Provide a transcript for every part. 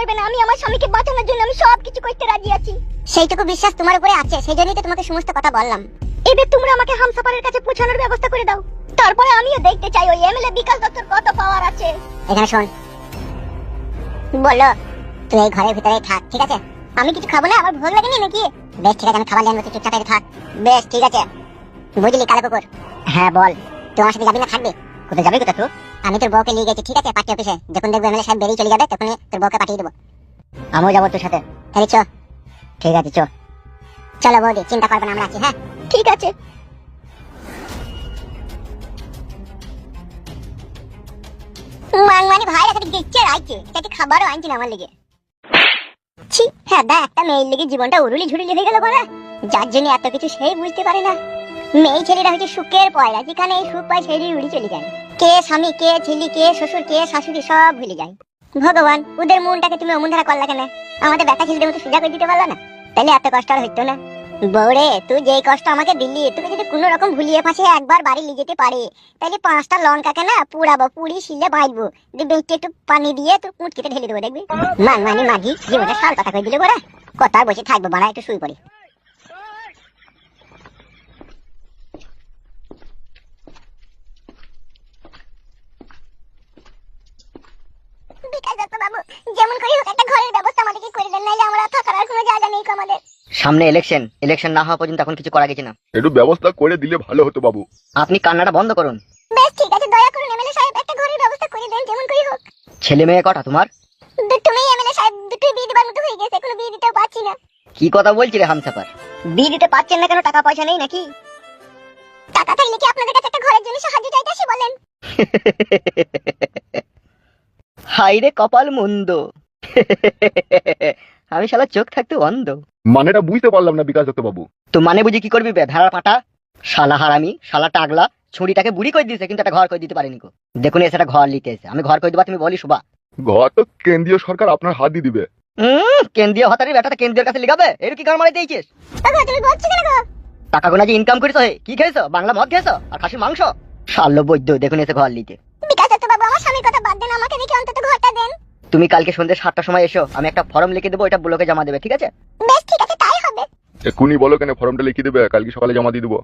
পারবে না। আমি আমার স্বামীকে বাঁচানোর জন্য আমি সবকিছু করতে রাজি আছি। সেইটুকু বিশ্বাস তোমার উপরে আছে, সেই জন্যই তো তোমাকে সমস্ত কথা বললাম। এবার তোমরা আমাকে হামসাফারের কাছে পৌঁছানোর ব্যবস্থা করে দাও। তারপরে আমিও দেখতে চাই ওই এমএলএ বিকাশ দত্তর কত পাওয়ার আছে। এখানে শোন, বলো তুই এই ঘরের ভিতরে থাক, ঠিক আছে? আমি কিছু খাবো না, আমার ভোগ লাগেনি নাকি? বেশ ঠিক আছে, আমি খাবার নিয়ে চুপচাপ থাক। বেশ ঠিক আছে, বুঝলি কালো কুকুর? হ্যাঁ বল, তুই আমার সাথে যাবি না থাকবি? কোথায় যাবি কোথা তুই? আমি তোর বউকে নিয়ে গেছি, ঠিক আছে? পার্টি অফিসে যখন দেখবো এমএলএ সাহেব বেরিয়ে চলে যাবে তখন তোর বউকে পাঠিয়ে দেবো। আমিও যাবো তোর সাথে। তাহলে চ। ঠিক আছে চ। চলো বৌদি, চিন্তা করবে না, আমরা আছি। হ্যাঁ ঠিক আছে। মাংমানি ভাই একটা গেচ্ছে রাইছে, এটা খাবারও আনছি না আমার লেগে। ছি হ্যাঁ দা, একটা মেয়ের লেগে জীবনটা উরুলি ঝুড়িলি হয়ে গেল বড়া। যার জন্য এত কিছু সেই বুঝতে পারে না। মেয়ে ছেলেরা হচ্ছে সুখের পয়লা, যেখানে এই সুখ পায় সেই উড়ি চলে যায়। কে স্বামী, কে ছেলে, কে শ্বশুর, কে শাশুড়ি সব ভুলে যায়। ভগবান, ওদের মনটাকে তুমি অমন ধারা করলা কেন? আমাদের বেটা ছেলেদের মতো সোজা করে দিতে পারলা না? তাহলে এত কষ্ট আর হইতো না। বউরে, তুই যে কষ্ট আমাকে দিলি, তোকে যদি কোনো রকম ভুলিয়ে ফাঁসে একবার বাড়ি নিয়ে যেতে পারে, তাহলে 5টা লঙ্কাকে না পুড়াবো, পুড়ি শিলে ভাজবো, দেখবি একটু পানি দিয়ে তোর কুটকিতে ঢেলে দেবো, দেখবি? মাংমানি মাগি জীবনটা সাল কথা কই দিলে বড়া। কথা বসে থাকবো বাড়া, একটু শুই পড়ি। যেমন করে হোক একটা ঘরের ব্যবস্থা আমাদেরকে করে দেন, নাইলে আমরা থাকার আর কোনো জায়গা নেই আমাদের। সামনে ইলেকশন না হওয়া পর্যন্ত এখন কিছু করা গেছে না। একটু ব্যবস্থা করে দিলে ভালো হতো বাবু। আপনি কান্নাটা বন্ধ করুন। বেশ ঠিক আছে, দয়া করুন এমএলএ সাহেব একটা ঘরের ব্যবস্থা করে দেন যেমন করে হোক। ছেলে মেয়ে কটা তোমার? দুটো মেয়ে এমএলএ সাহেব, দুটোই বিয়ে দেবার মতো হয়ে গেছে, কোনো বিয়ে দিতেও পারছি না। কি কথা বলছি রে হামসাফার? বিয়ে দিতে পারছেন না কেন? টাকা পয়সা নেই নাকি? টাকা থাকলে কি আপনাদের কাছে একটা ঘরের জন্য সাহায্য চাইতে আসি বলেন? হাই রে কপাল মন্দ। আমি শালা চোখ থাকতে অন্ধ। মানেটা বুঝতে পারলাম না বিকাশ দত্ত বাবু। তো মানে বুঝি কি করবি বে ভেড়ার পাটা? শালা হারামি, শালা টাগলা, ছুরিটাকে বুড়ি করে দিয়েছে কিন্তু একটা ঘর করে দিতে পারেনি কো। দেখুন এসে একটা ঘর নিতে এসে, আমি ঘর করে দেবা তুমি বলি শুবা? ঘর তো কেন্দ্রীয় সরকার আপনার হাত দিয়ে দিবে। কেন্দ্রীয় হতারি বেটাটা কেন্দ্রের কাছে লিখাবে, এর কি ঘর মারি দিয়েছিস? টাকা তুমি বলছো কেন গো? টাকা গোনা যে ইনকাম করিস, কি খেয়েছো? বাংলা মদ খেয়েছো আর খাসির মাংস? শালো বৈদ্য, দেখুন এসে ঘর নিতে। বিকাশ দত্ত বাবু, আমার স্বামীর কথা বাদ দেন, আমাকে দেখে অন্তত ঘরটা দেন। তুমি কালকে সন্ধ্যে 7টার সময় এসো, আমি একটা ফর্ম লিখে দেবো, এটা ব্লকে জমা দেবে, ঠিক আছে? বেশ ঠিক আছে, তাই হবে। এক্ষুনি বলো কেন ফর্মটা লিখে দেবে, কালকে সকালে জমা দিয়ে দেবো।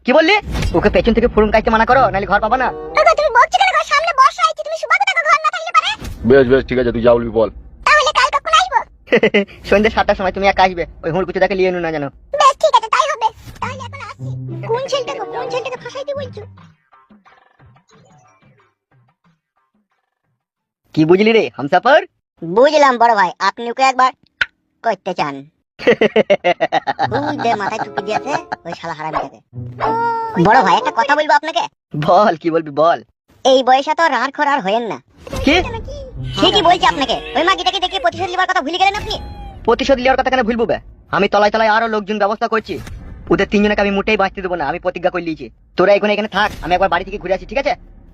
কি বললি? ওকে পেছন থেকে ফর্ম কাইতে মানা করো, নাহলে ঘর পাবা না। টাকা তুমি বলছো কেন গো? সামনে বর্ষা আইছে, তুমি সুবাদে টাকা ঘর না থাকলে পারে। বেশ বেশ ঠিক আছে, তুই যা বলবি বল। তাহলে কাল কখন আসবো? সন্ধ্যে 7টার সময় তুমি একা আসবে, ওই হুড়কুচুটাকে নিয়ে নো না জানো। বেশ ঠিক আছে, তাই হবে। তাহলে এখন আসছি। কোন ছেলেটাকে ফাঁসাইতে বলছো? কি বুঝলি রে হামসাফার? বুঝলাম বড় ভাই, আপনি ওকে একবার করতে চান। বুঝতে মাথায় টুপি দিয়েছে ওই শালা হারামিটাকে। বড় ভাই একটা কথা বলবো আপনাকে। বল, কি বলবি বল। এই বয়সে তো রার খোর আর হয়েন না। কি? ঠিকই বলছি আপনাকে, ওই মাগিটাকে দেখে প্রতিশোধ নেবার কথা ভুলে গেলেন আপনি। প্রতিশোধ নেওয়ার কথা কেন ভুলবো বে? আমি তলায় তলায় আরো লোকজন ব্যবস্থা করছি, ওদের 3জনকে আমি মোটেই বাঁচতে দেবো না, আমি প্রতিজ্ঞা করে নিয়েছি। তোরা এখানে থাক, আমি একবার বাড়ি থেকে ঘুরে আসি, ঠিক আছে?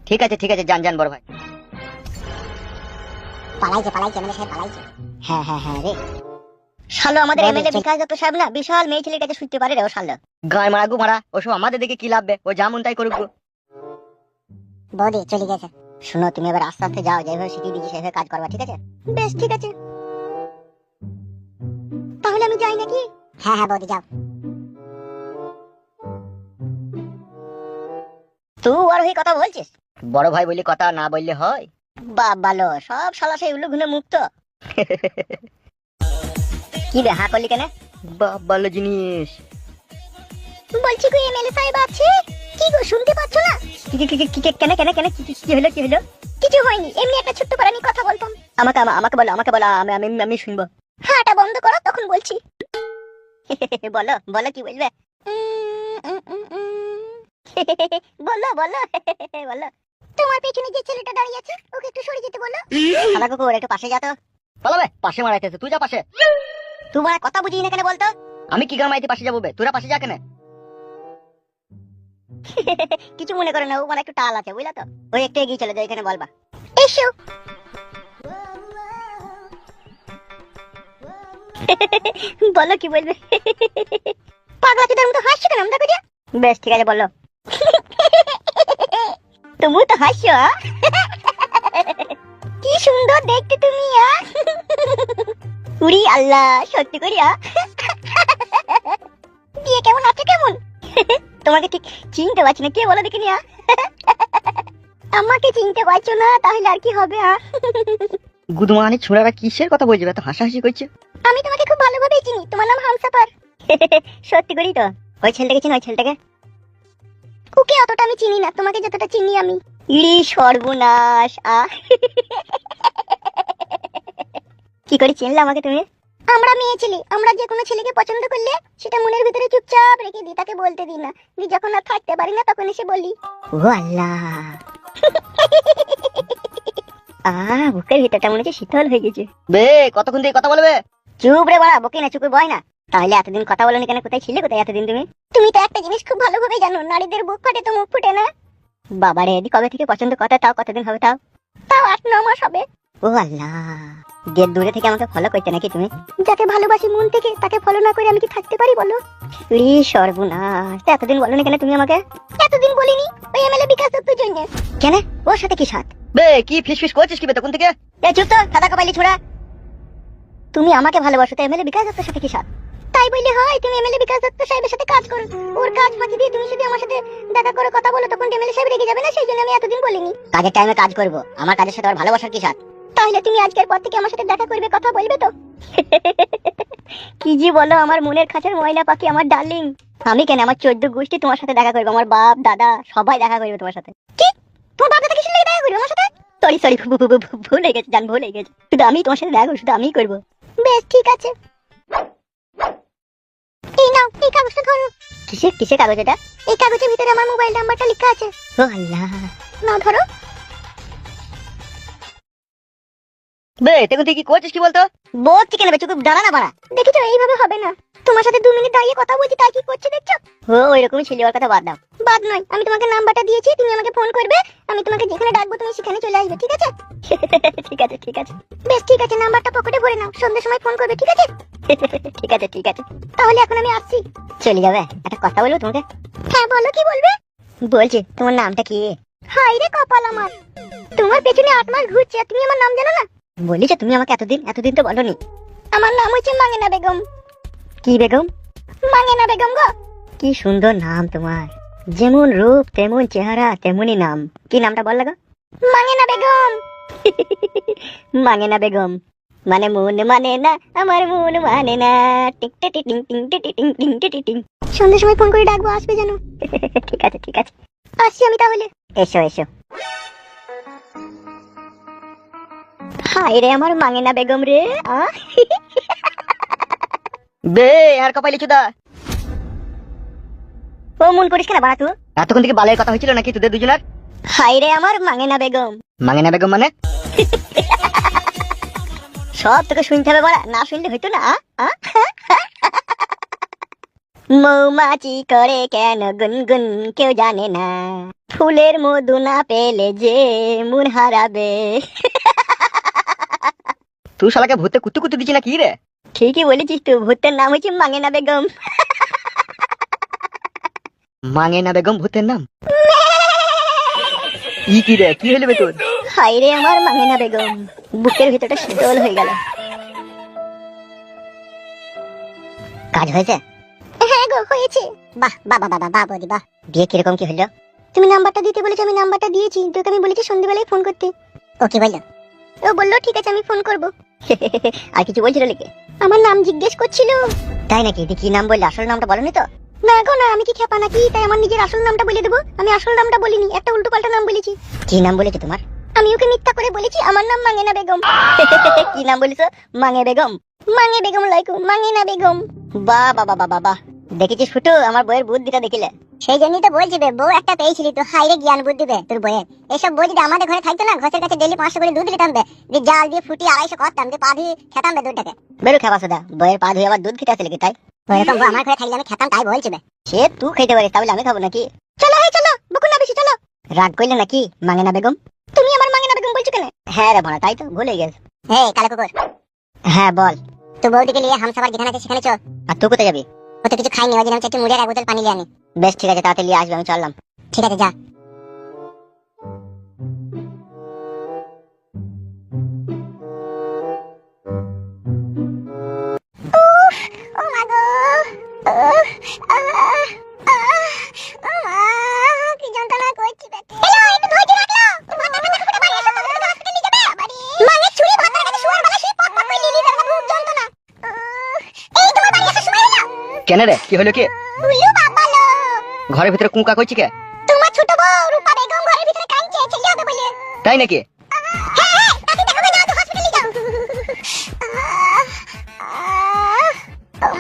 ঠিক আছে যান বড় ভাই। পালাইছে এমএলএ সাহেব পালাইছে। হ্যাঁ রে শালো, আমাদের এমএলএ বিকাশ দত্ত সাহেব না বিশাল মেয়ে ছেলের কাছে শুনতে পারে রে ও শালো। গায়ে মারা গু মারা, ওসব আমাদের দেখে কি লাভবে? ও যেমন তাই করুক। বৌদি চলে গেছে। শুনো, তুমি এবার আস্তে আস্তে যাও, যেভাবে শিখিয়ে দিয়েছি সেভাবে কাজ করবা, ঠিক আছে? বেশ ঠিক আছে, তাহলে আমি যাই নাকি? হ্যাঁ বৌদি যাও। তুই আর ওই কথা বলছিস? বড় ভাই বলি কথা, না বললে হয়? ভালো, সব শালা সেই উল্লু ঘুনে মুক্ত। কি রে হা করলি কেন? ভালো জিনিস বলছি কই এমএলএ সাহেব আছে? কি গো শুনতে পাচ্ছ না? কেন কি হলো? কিছু হয়নি, এমনি একটা ছোট্ট পারানি কথা বলতাম। আমাকে বলো, আমি শুনবো। হাঁটা বন্ধ করো, তখন বলছি। বলো কি বলবে? বলো। তোমার পেছনে যে ছেলেটা দাঁড়িয়ে আছে ওকে একটু সরে যেতে বলো। শালা কুকুর, একটু পাশে যা তো। পালাবে, পাশে মারাইতেছে, তুই যা পাশে। তোমার কথা বুঝি না কেন বলতো? আমি কি গান মাইতে পাশে যাবো বে? তোরা পাশে যা কেন? কিছু মনে করে না, ও মানে একটু টাল আছে বুঝলা তো, ওই একটু এগিয়ে চলে যাও, এখানে বলবা। এসো। বলো কি বলবে? পাগলা চোদার মতো হাসছো কেন? আমরা করিয়া। বেশ ঠিক আছে বলো। তুমি তো হাসছো। কি সুন্দর দেখতে তুমি উড়ি আল্লাহ, সত্যি করি বিয়ে কেমন আছে কেমন? তোমাকে ঠিক চিনতে পারছি না, কে বলো দেখিনি আমাকে চিনতে পারছো না, তাহলে আর কি হবে গুদমানি ছোড়ারা কিসের কথা বলছে, এত হাসাহাসি করছে। আমি তোমাকে খুব ভালোভাবেই চিনি, তোমার নাম হামসাফার। সত্যি করি তো? ওই ছেলেটাকে চিনি, ওই ছেলেটাকে? ওকে অতটা আমি চিনি না, তোমাকে যতটা চিনি আমি। ইড়ি সর্বনাশ কি করে চিনলে আমাকে তুমি? আমরা মেয়ে ছেলে, আমরা যে কোনো ছেলেকে পছন্দ করলে সেটা মনের ভিতরে চুপচাপ রেখে দিই, তাকে বলতে দিই না। যখন আর থাকতে পারি না তখন এসে বলি। ও আল্লাহ, বুকের ভিতরটা মনে হচ্ছে শীতল হয়ে গেছে। বে কতক্ষণ দিয়ে কথা বলবে? চুপ রে বাড়া, বকি না, চুপে বয় না। তাহলে এতদিন কথা বলনি কেন? কোথায় ছিলে, কোথায় এতদিন তুমি? তুমি তো একটা জিনিস খুব ভালোভাবে জানো, নারীদের বুক ফাটে তো মুখ ফুটে না। বাবারে, এদি কবে থেকে পছন্দ কথা? তাও কতদিন হবে? তাও 8-9 মাস হবে। ও আল্লাহ, গেট দূরে থেকে আমাকে ফলো করতে নাকি তুমি? যাকে ভালোবাসি মন থেকে তাকে ফলো না করে আমি কি থাকতে পারি বলো? রি সর্বনাশ, এতদিন বলনি কেন তুমি আমাকে? এতদিন বলিনি ওই এমএলএ বিকাশ দত্তের জন্য। কেন, ওর সাথে কি সাথ? বে কি ফিস ফিস করছিস কি বে তখন থেকে? এ চুপ তো, খাতা কপাইলি ছোড়া। তুমি আমাকে ভালোবাসো তো এমএলএ বিকাশ দত্তের সাথে কি সাথ? তাই বললে হয়? তুমি এমএলএ বিকাশ দত্ত সাহেবের সাথে কাজ করো, ওর কাজ ফাঁকি দিয়ে তুমি যদি আমার সাথে দেখা করে কথা বলো তখন এমএলএ সাহেব রেগে যাবে না? সেই জন্য আমি এতদিন বলিনি। কাজের টাইমে কাজ করব, আমার কাজের সাথে আর ভালোবাসার কি সাথ? তাহলে তুমি আজকের পর থেকে আমার সাথে দেখা করবে, কথা বলবে তো? কি জি বলো, আমার মনের কাছের ময়লা পাখি, আমার ডার্লিং। আমি কেন, আমার 14 গোষ্ঠী তোমার সাথে দেখা করবে, আমার বাপ দাদা সবাই দেখা করবে তোমার সাথে। কি, তোমার বাপ দাদা কিসের লাগি দেখা করবে আমার সাথে? সরি সরি, ভুল হয়ে গেছে জান, ভুল হয়ে গেছে। শুধু আমি তোমার সাথে দেখা করবো, শুধু আমিই করবো। বেশ ঠিক আছে, এই নাও, এই কাগজটা ধরো। কিসের কাগজ এটা? এই কাগজের ভিতরে আমার মোবাইল নাম্বারটা লেখা আছে। ও আল্লাহ, নাও ধরো। বে তখন তুই কি করছিস কি বলতো? বলছি কেন বে, চুপ দাঁড়া না বাড়া। দেখেছো এইভাবে হবে না, তোমার সাথে 2 মিনিট দাঁড়িয়ে কথা বলছি, তাই কি করছে দেখছো? ও ওইরকমই ছিল, ওর কথা বাদ দাও। বাদ নয়, আমি তোমাকে নাম্বারটা দিয়েছি, তুমি আমাকে ফোন করবে, আমি তোমাকে যেখানে ডাকবো তুমি সেখানে চলে আসবে, ঠিক আছে? ঠিক আছে ঠিক আছে, বেশ ঠিক আছে, নাম্বারটা পকেটে ভরে নাও, সন্ধ্যার সময় ফোন করবে, ঠিক আছে? ঠিক আছে ঠিক আছে, তাহলে এখন আমি আসছি। চলে যাবে? একটা কথা বলবো তোমাকে? হ্যাঁ বলো, কি বলবে? বলছি তোমার নামটা কি? হাই রে কপাল আমার, তোমার পেছনে 8 মাস ঘুরছে আর তুমি আমার নাম জানো না? বলিস তুমি আমাকে এতদিন তো বলনি। আমার নাম হচ্ছে মাঙ্গেনা বেগম। কি বেগম? মাঙ্গেনা বেগম গো। কি সুন্দর নাম তোমার, যেমন রূপ তেমন চেহারা তেমনই নাম। কি নামটা বল লাগো? মাঙ্গেনা বেগম। মাঙ্গেনা বেগম মানে মন মানে না, আমার মন মানে না। টিং টিং টিং টিং টিং টিং টিং টিং টিং। সন্ধ্যার সময় ফোন করে ডাকবো, আসবে জানো? ঠিক আছে ঠিক আছে, আসছি আমি তাহলে। এসো এসো। হাই রে আমার মাঙ্গেনা বেগম রে। বে আর কপাইলি চুদা। ও মন করিস কেন বাড়া তুই? এতক্ষণ থেকে বালের কথা হয়েছিল নাকি তোদের দুজনের? হাই রে আমার মাঙ্গেনা বেগম। মাঙ্গেনা বেগম মানে? সব তোকে শুনতে হবে বাড়া, না শুনলে হইতো না। মৌমাছি করে কেন গুনগুন কেউ জানে না, ফুলের মধু না পেলে যে মন হারাবে। তুই শালাকে ভূতে কুতু কুতু দিচ্ছি না কি রে? ঠিকই বলেছিস তুই, ভূতের নাম হচ্ছে মাঙ্গেনা বেগম। মাঙ্গেনা বেগম ভূতের নাম? কি রে, কি হইলো বে তোর? হাই রে আমার মাঙ্গেনা বেগম, বুকের ভিতরটা শীতল হয়ে গেল। কাজ হয়েছে? হ্যাঁ গো হয়েছে। বাহ বাহ বাহ বাহ বাহ বৌদি বাহ। বিয়ে কিরকম কি হইলো? তুমি নাম্বারটা দিতে বলেছো, আমি নাম্বারটা দিয়েছি, তোকে আমি বলেছি সন্ধ্যেবেলায় ফোন করতে। ও কি বললো? ও বললো ঠিক আছে আমি ফোন করব। আর কিছু বলছিল নাকি? আমার নাম জিজ্ঞেস করছিল। তাই নাকি? কি নাম বললে? আসল নামটা বলনি তো? না গো না, আমি কি খেপা নাকি তাই আমার নিজের আসল নামটা বলে দেবো? আমি আসল নামটা বলিনি, একটা উল্টো পাল্টা নাম বলেছি। কি নাম বলেছে তোমার? আমি ওকে মিথ্যা করে বলেছি আমার নাম মাঙ্গেনা বেগম। কি নাম বলেছো? মাঙ্গে বেগম? মাঙ্গে বেগম লাইকু, মাঙ্গেনা বেগম। বাহ বাহ বাহ বাহ বাহ, দেখেছিস ফুটু আমার বইয়ের বুদ্ধিটা দেখিলে? সেই জন্যই তো বলছি বে, বউ একটা পেয়েছিলি তো, হাইরে জ্ঞান বুদ্ধি বে তোর বইয়ের। এসব বই যদি আমাদের ঘরে থাকতো না, ঘরের কাছে ডেলি 500 করে দুধ দিতাম বে, দিয়ে জাল দিয়ে ফুটি 250 করতাম, দিয়ে পা দিয়ে খেতাম বে দুধটাকে। বেরো খাবা সোদা, বইয়ের পা ধুয়ে আবার দুধ খেতে আসলে কি তাই? ওইরকম বউ আমার ঘরে থাকলে আমি খেতাম, তাই বলছি বে। সে তুই খেতে পারিস, তাহলে আমি খাবো নাকি? চলো হে চলো, বকুন না বেশি, চলো। রাগ করলে নাকি মাঙ্গেনা বেগম? তুমি আমার মাঙ্গেনা বেগম বলছো কেন? হ্যাঁ রে ভোনা, তাই তো ভুলে গেছে। হে কালো কুকুর, হ্যাঁ বল। তো বউদিকে নিয়ে হামসাফার যেখানে আছে সেখানে চল। আর তুই কোথায় যাবি? ও তো কিছু খাইনি, ওই জন্য আমি চাচ্ছি মুড়ি আর 1 বোতল পানি নিয়ে আনি। বেশ ঠিক আছে, তাড়াতাড়ি আসবে, আমি চললাম। ঠিক আছে যা। কেন রে, কি হলো কি? বুলু বাবা লো, ঘরের ভিতরে কুঁকা কইছি কে? তোমার ছোট বউ রূপা বেগম ঘরের ভিতরে কাঁদছে, ছেলে হবে বলে। তাই নাকি? হ্যাঁ, তাকে দেখাবে না তো হসপিটালে যাও।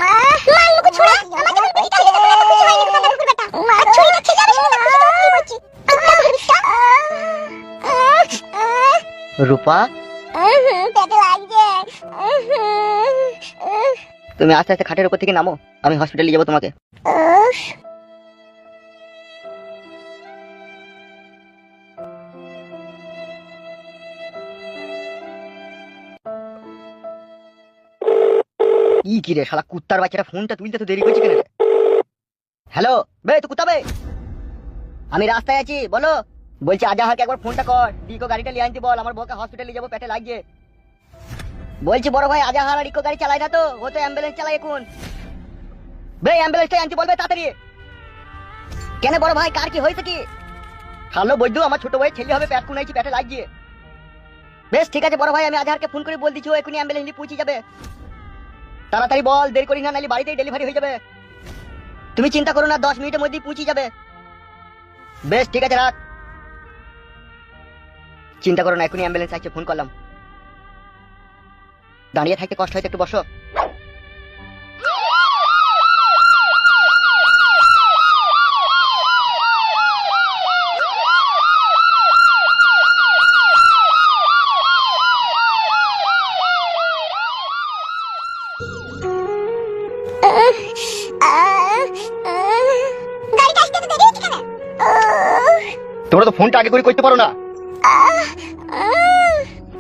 মান মুখ ছুড়া, আমার যখন বুঝি তাহলে যখন এত খুশি হয়নি তোমার কুকুর বেটা। আর ছুরিটা খেলে আমি শুনে খুশি করে কি করছি। রূপা, পেটে লাগছে। তুমি আস্তে আস্তে খাটের উপর থেকে নামো, আমি হসপিটালে যাবো তোমাকে। কি রে শালা কুত্তার বাচ্চাটা, ফোনটা তুলতে তো দেরি করছি কেন রে? হ্যালো বে, তুই কুত্তা বে, আমি রাস্তায় আছি, বলো। বলছি আজাহারকে একবার ফোনটা কর, ডিকো গাড়িটা নিয়ে আনতে বল, আমার বউকে হসপিটালে যাবো, পেটে লাগছে। বলছি বড় ভাই আজাহার আর ইকো গাড়ি চালায় না তো, ও তো অ্যাম্বুলেন্স চালায় এখন। বে অ্যাম্বুলেন্সটাই আনতে বলবে তাড়াতাড়ি। কেন বড় ভাই, কার কি হয়েছে কি? হ্যালো বৈদ্যু, আমার ছোট ভাই ছেলে হবে, পেট কুনাইছি, পেটে লাগছে। বেশ ঠিক আছে বড় ভাই, আমি আজাহারকে ফোন করে বল দিচ্ছি, ও এখনই অ্যাম্বুলেন্স নিয়ে পৌঁছে যাবে। তাড়াতাড়ি বল, দেরি করি না, নাহলে বাড়িতেই ডেলিভারি হয়ে যাবে। তুমি চিন্তা করো না, 10 মিনিটের মধ্যেই পৌঁছে যাবে। বেশ ঠিক আছে, রাখ। চিন্তা করো না, এখনই অ্যাম্বুলেন্স আসছে, ফোন করলাম। দাঁড়িয়ে থাকতে কষ্ট হয়েছে, একটু বসো। গাড়িটা আসতে তো দেরি হচ্ছে কেন? তোমরা তো ফোনটা আগে করে করতে পারো না।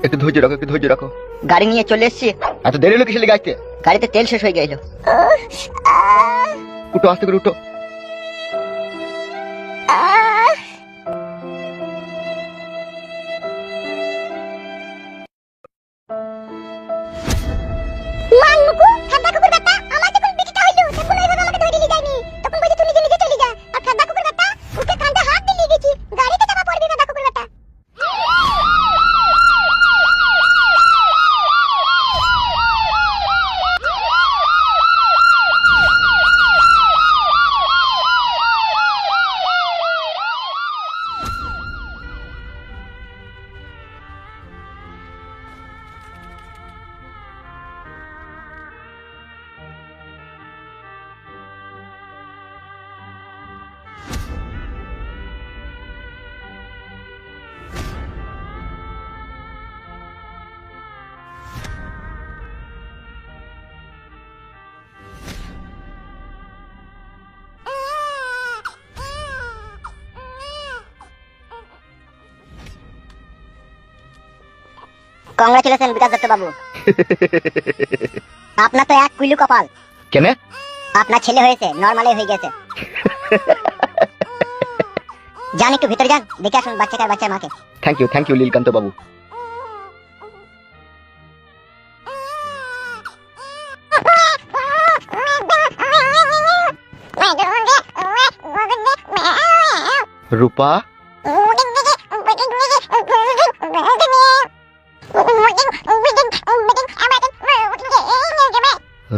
একটু ধৈর্য রাখো, একটু ধৈর্য রাখো। গাড়ি নিয়ে চলে এসেছি। এত দেরি হলো কিসের লেগে আসতে? গাড়িতে তেল শেষ হয়ে গেল। উঠো, আস্তে করে উঠো। মান মুকু, খাদ্দা কুকুর বেটা, আমার যখন বিটিটা হইলো তখন ওইভাবে আমাকে ধরে নিয়ে যায়নি। তখন বলছে তুই নিজে নিজে চলে যা। আর খাদ্দা কুকুর বেটা, ওকে কাঁধে হাত দিয়ে নিয়ে গেছি। গাড়িতে চাপা পড়বি খাদ্দা কুকুর বেটা। কংগ্রাচুলেশন বিকাশ দত্ত বাবু, আপনার তো এক কুইলু কপাল। কেন? আপনার ছেলে হয়েছে, নরমালি হয়ে গেছে। যান একটু ভিতরে যান, দেখে আসুন বাচ্চাকে আর বাচ্চার মাকে। থ্যাংক ইউ লীলকান্ত বাবু। রূপা,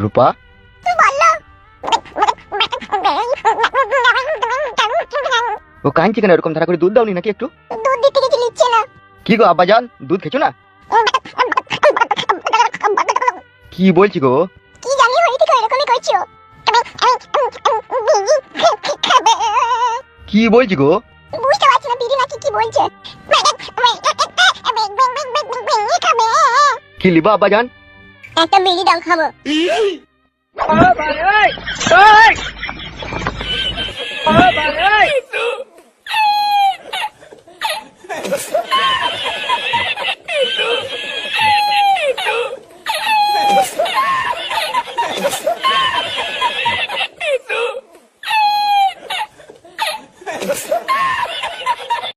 রূপা, ও কাঁদছে কেন এরকম? ধারা করে দুধ দাওনি নাকি একটু? দুধ দিতে গেছি, নিচ্ছে না। কি গো আব্বা জান, দুধ খেছো না? কি বলছি গো? কি জানি হইতে কই এরকমই করছো। কি বলছি গো? বুঝতে পারছি না বিড়ি নাকি কি বলছে। কি লিবা আব্বা জান? একটা বিড়ি দাও, খাবো।